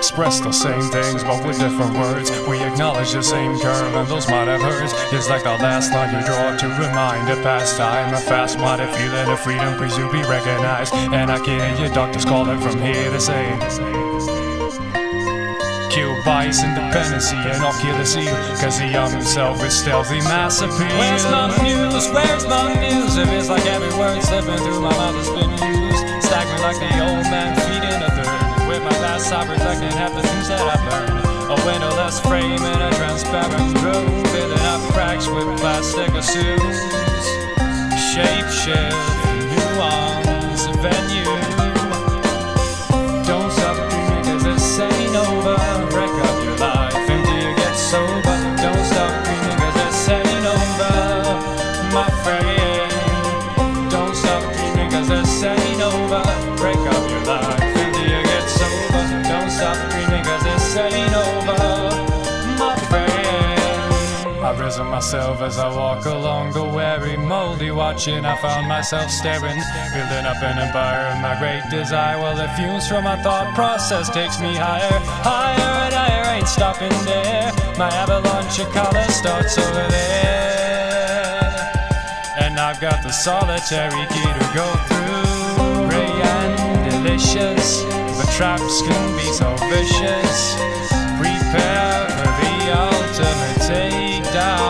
express the same things, but with different words. We acknowledge the same curve, and those might have hurts. It's like the last line you draw to remind a past time. A fast-minded feeling of freedom, please you be recognized. And I can hear your doctors calling from here to say, kill bias, independency, and I'll kill the seal, cause the young himself is stealthy mass appeal. Where's my muse? Where's my muse? If it's like every word slipping through my mouth has been used, staggering like the old man feeding a third. With my past I reflecting half the things that I've learned. A windowless frame in a transparent room, filling up cracks with plastic assumes. Shape shift, nuance, venue. Don't stop dreaming cause this ain't over. Break up your life until you get sober. Don't stop dreaming cause this ain't over, my friend. Don't stop dreaming cause this ain't over. Break up your life until you get sober. Don't stop dreaming cause this ain't over, my friend. I've risen myself as I walk along the weary, moldy watching. I found myself staring, building up an empire of my great desire. Well, the fumes from my thought process takes me higher, higher and higher, ain't stopping there. My avalanche of color starts over there, and I've got the solitary key to go through. Gray and delicious, but traps can be so vicious. Prepare